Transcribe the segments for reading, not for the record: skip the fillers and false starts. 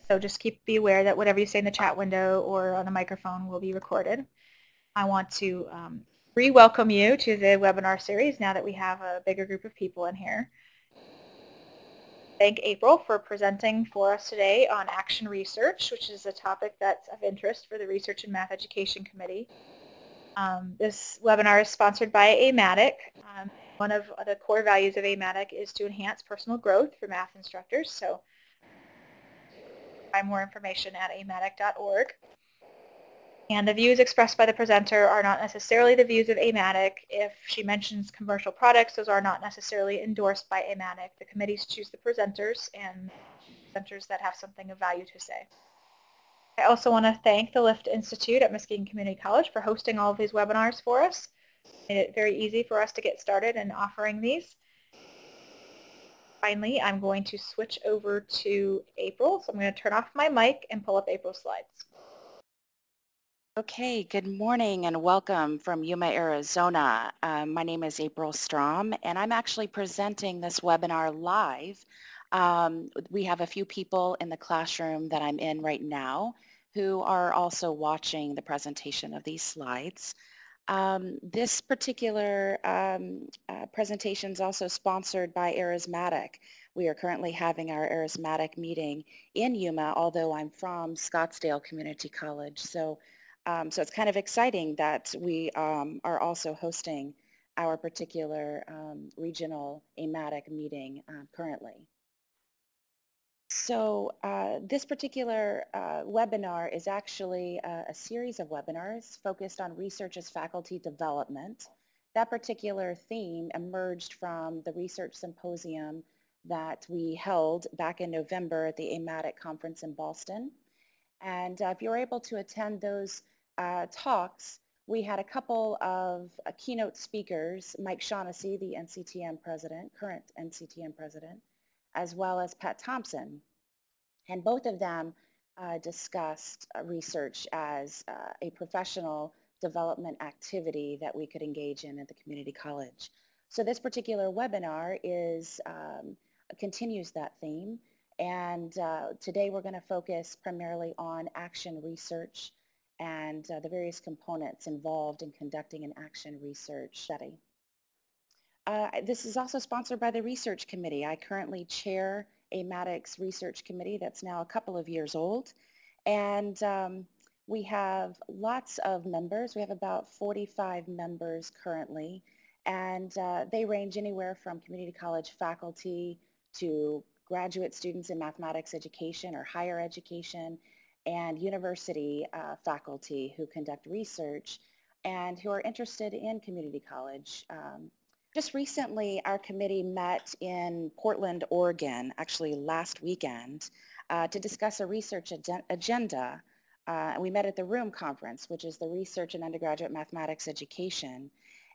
So just be aware that whatever you say in the chat window or on the microphone will be recorded. I want to re-welcome you to the webinar series now that we have a bigger group of people in here. Thank April for presenting for us today on action research, which is a topic that's of interest for the Research and Math Education Committee. This webinar is sponsored by AMATYC. One of the core values of AMATYC is to enhance personal growth for math instructors. So find more information at amatyc.org. And the views expressed by the presenter are not necessarily the views of AMATYC. If she mentions commercial products, those are not necessarily endorsed by AMATYC. The committees choose the presenters and presenters that have something of value to say. I also want to thank the Lift Institute at Muskegon Community College for hosting all of these webinars for us. It made it very easy for us to get started in offering these. Finally, I'm going to switch over to April. So I'm going to turn off my mic and pull up April's slides. Okay, good morning and welcome from Yuma, Arizona. My name is April Strom and I'm actually presenting this webinar live. We have a few people in the classroom that I'm in right now who are also watching the presentation of these slides. This particular presentation is also sponsored by AMATYC. We are currently having our AMATYC meeting in Yuma, although I'm from Scottsdale Community College. So it's kind of exciting that we are also hosting our particular regional AMATYC meeting currently. So this particular webinar is actually a series of webinars focused on research as faculty development. That particular theme emerged from the research symposium that we held back in November at the AMATYC conference in Boston. And if you were able to attend those talks, we had a couple of keynote speakers, Mike Shaughnessy, the NCTM president, current NCTM president, as well as Pat Thompson. And both of them discussed research as a professional development activity that we could engage in at the community college. So this particular webinar continues that theme. And today we're going to focus primarily on action research and the various components involved in conducting an action research study. This is also sponsored by the Research Committee. I currently chair AMATYC's Research Committee that's now a couple of years old. And we have lots of members. We have about 45 members currently. And they range anywhere from community college faculty to graduate students in mathematics education or higher education, and university faculty who conduct research and who are interested in community college. Just recently, our committee met in Portland, Oregon, actually last weekend, to discuss a research agenda. We met at the Room Conference, which is the Research and Undergraduate Mathematics Education.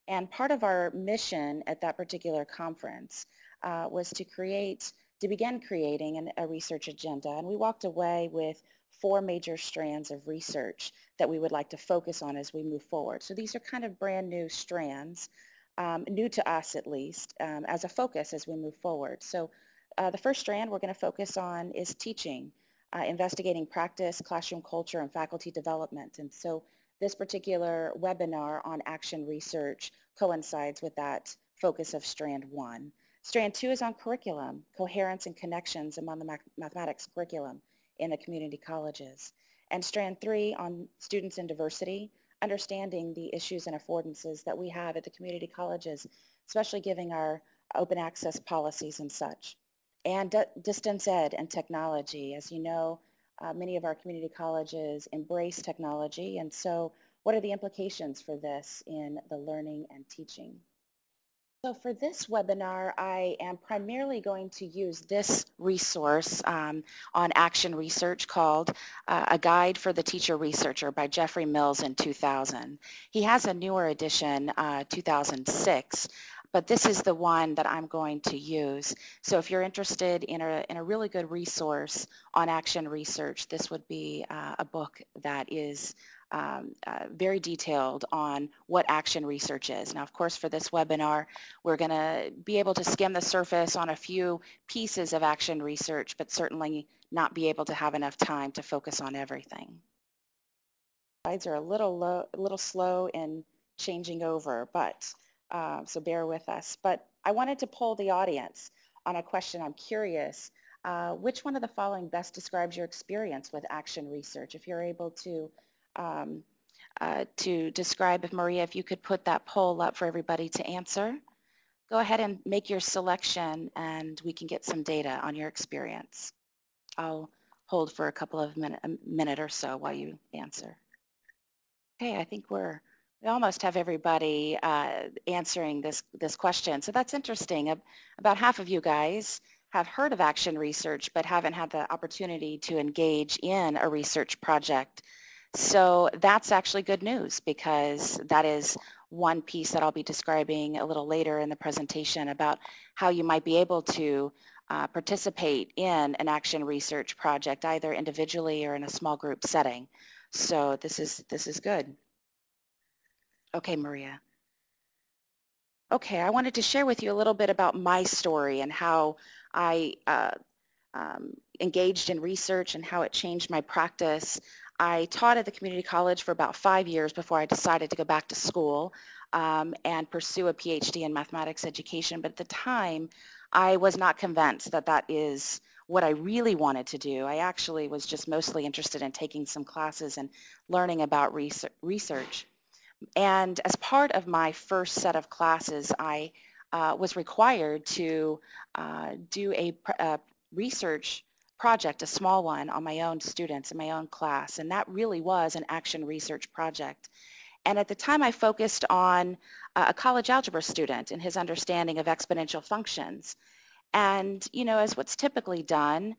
And part of our mission at that particular conference was to begin creating a research agenda. And we walked away with 4 major strands of research that we would like to focus on as we move forward. So these are kind of brand new strands, new to us at least, as a focus as we move forward. So the first strand we're going to focus on is teaching, investigating practice, classroom culture, and faculty development. And so this particular webinar on action research coincides with that focus of strand 1. Strand 2 is on curriculum, coherence and connections among the mathematics curriculum in the community colleges. And strand 3 on students and diversity, understanding the issues and affordances that we have at the community colleges, especially given our open access policies and such. And distance ed and technology. As you know, many of our community colleges embrace technology, and so what are the implications for this in the learning and teaching? So for this webinar, I am primarily going to use this resource on action research called A Guide for the Teacher Researcher by Jeffrey Mills in 2000. He has a newer edition, 2006, but this is the one that I'm going to use. So if you're interested in a really good resource on action research, this would be a book that is very detailed on what action research is. Now, of course, for this webinar, we're going to be able to skim the surface on a few pieces of action research, but certainly not be able to have enough time to focus on everything. Slides are a little slow in changing over, but so bear with us. But I wanted to poll the audience on a question. I'm curious, which one of the following best describes your experience with action research? If you're able to describe, if Maria, if you could put that poll up for everybody to answer. Go ahead and make your selection and we can get some data on your experience. I'll hold for a couple of minute or so while you answer. Okay, I think we almost have everybody answering this question. So that's interesting. About half of you guys have heard of action research but haven't had the opportunity to engage in a research project. So that's actually good news, because that is one piece that I'll be describing a little later in the presentation about how you might be able to participate in an action research project, either individually or in a small group setting. So this is good. Okay, Maria. Okay, I wanted to share with you a little bit about my story and how I engaged in research and how it changed my practice. I taught at the community college for about 5 years before I decided to go back to school and pursue a PhD in mathematics education. But at the time, I was not convinced that that is what I really wanted to do. I actually was just mostly interested in taking some classes and learning about research. And as part of my first set of classes, I was required to do a research project, a small one, on my own students in my own class, and that really was an action research project. And at the time I focused on a college algebra student and his understanding of exponential functions. And, you know, as what's typically done,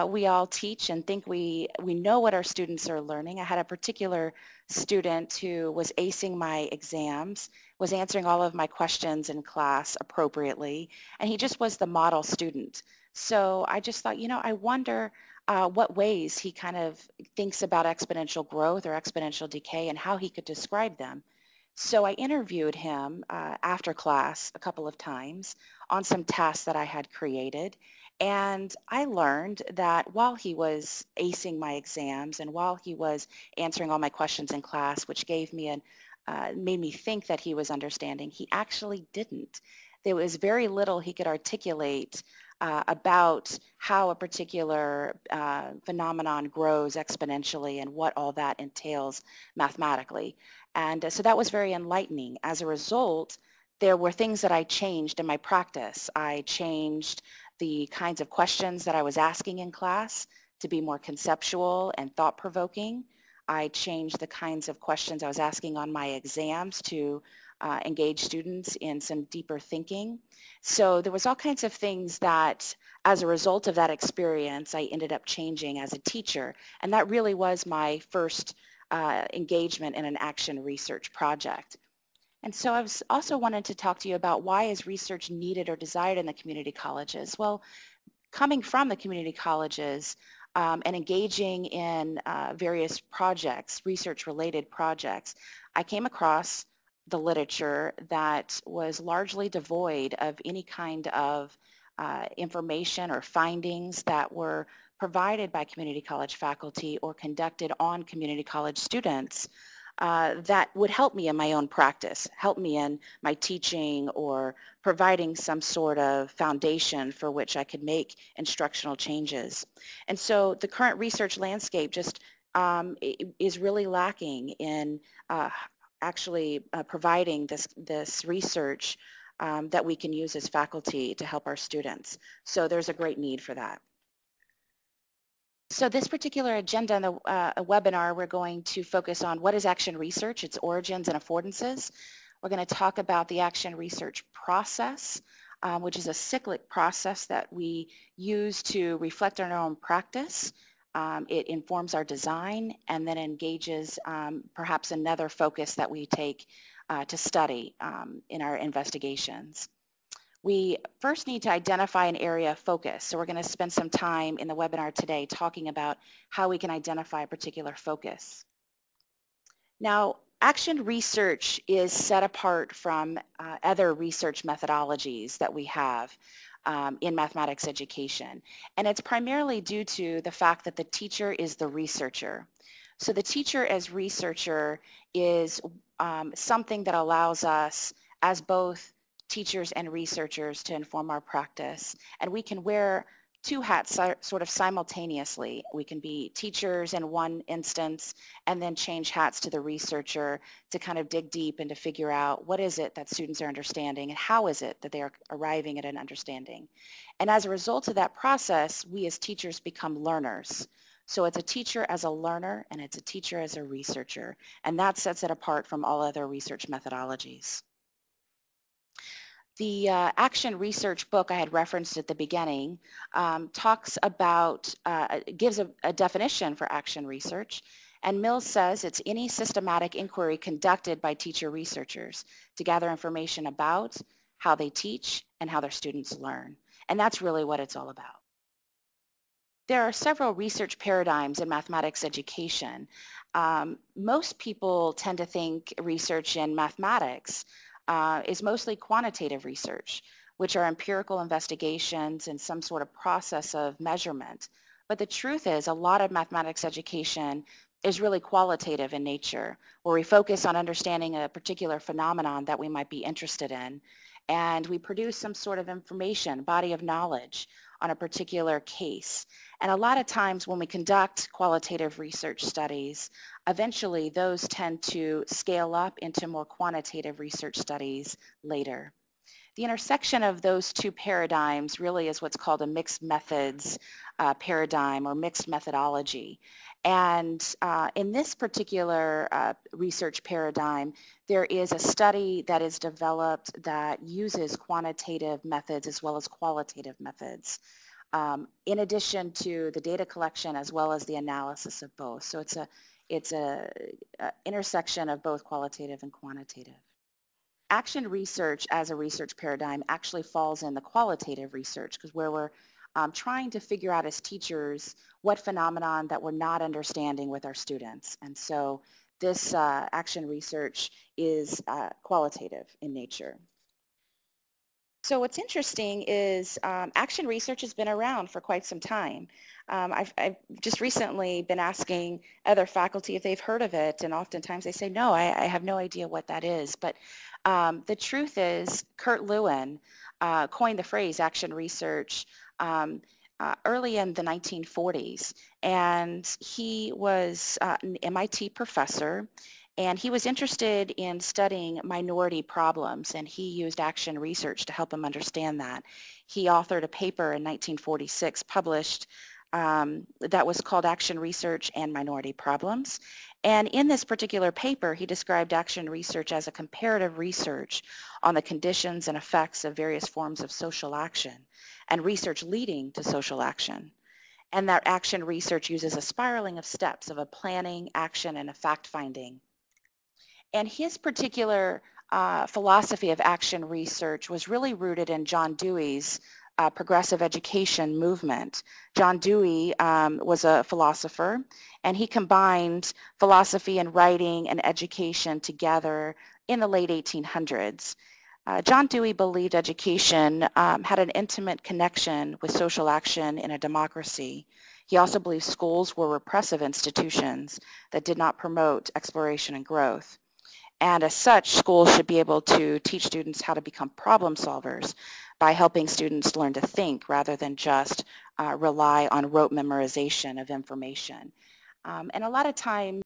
we all teach and think we know what our students are learning. I had a particular student who was acing my exams, was answering all of my questions in class appropriately, and he just was the model student. So I just thought, you know, I wonder what ways he kind of thinks about exponential growth or exponential decay and how he could describe them. So I interviewed him after class a couple of times on some tasks that I had created, and I learned that while he was acing my exams and while he was answering all my questions in class, which gave me made me think that he was understanding, he actually didn't. There was very little he could articulate about how a particular phenomenon grows exponentially and what all that entails mathematically. And so that was very enlightening. As a result, there were things that I changed in my practice. I changed the kinds of questions that I was asking in class to be more conceptual and thought-provoking. I changed the kinds of questions I was asking on my exams to engage students in some deeper thinking. So there was all kinds of things that, as a result of that experience, I ended up changing as a teacher. And that really was my first engagement in an action research project. And so I was also wanted to talk to you about why is research needed or desired in the community colleges? Well, coming from the community colleges and engaging in various projects, research-related projects, I came across the literature that was largely devoid of any kind of information or findings that were provided by community college faculty or conducted on community college students that would help me in my own practice, help me in my teaching or providing some sort of foundation for which I could make instructional changes. And so the current research landscape just is really lacking in actually providing this research that we can use as faculty to help our students. So there's a great need for that. So this particular agenda in the webinar, we're going to focus on what is action research, its origins and affordances. We're going to talk about the action research process, which is a cyclic process that we use to reflect on our own practice. It informs our design and then engages perhaps another focus that we take to study in our investigations. We first need to identify an area of focus. So we're going to spend some time in the webinar today talking about how we can identify a particular focus. Now, action research is set apart from other research methodologies that we have in mathematics education. And it's primarily due to the fact that the teacher is the researcher. So the teacher as researcher is something that allows us as both teachers and researchers to inform our practice. And we can wear two hats sort of simultaneously. We can be teachers in one instance and then change hats to the researcher to kind of dig deep and to figure out what is it that students are understanding and how is it that they are arriving at an understanding. And as a result of that process, we as teachers become learners. So it's a teacher as a learner and it's a teacher as a researcher. And that sets it apart from all other research methodologies. The action research book I had referenced at the beginning talks about, gives a definition for action research. And Mills says it's any systematic inquiry conducted by teacher researchers to gather information about how they teach and how their students learn. And that's really what it's all about. There are several research paradigms in mathematics education. Most people tend to think research in mathematics is mostly quantitative research, which are empirical investigations and some sort of process of measurement. But the truth is a lot of mathematics education is really qualitative in nature, where we focus on understanding a particular phenomenon that we might be interested in, and we produce some sort of information, body of knowledge on a particular case. And a lot of times when we conduct qualitative research studies, eventually those tend to scale up into more quantitative research studies later. The intersection of those two paradigms really is what's called a mixed methods paradigm or mixed methodology. And in this particular research paradigm, there is a study that is developed that uses quantitative methods as well as qualitative methods, in addition to the data collection as well as the analysis of both. So it's a intersection of both qualitative and quantitative. Action research as a research paradigm actually falls in the qualitative research, because where we're trying to figure out as teachers what phenomenon that we're not understanding with our students. And so this action research is qualitative in nature. So what's interesting is action research has been around for quite some time. I've just recently been asking other faculty if they've heard of it, and oftentimes they say, no, I have no idea what that is. But the truth is, Kurt Lewin coined the phrase action research early in the 1940s, and he was an MIT professor, and he was interested in studying minority problems, and he used action research to help him understand that. He authored a paper in 1946 published that was called Action Research and Minority Problems. And in this particular paper, he described action research as a comparative research on the conditions and effects of various forms of social action and research leading to social action. And that action research uses a spiraling of steps of a planning, action, and a fact-finding. And his particular philosophy of action research was really rooted in John Dewey's progressive education movement. John Dewey was a philosopher, and he combined philosophy and writing and education together in the late 1800s. John Dewey believed education had an intimate connection with social action in a democracy. He also believed schools were repressive institutions that did not promote exploration and growth. And as such, schools should be able to teach students how to become problem solvers by helping students learn to think rather than just rely on rote memorization of information. And a lot of times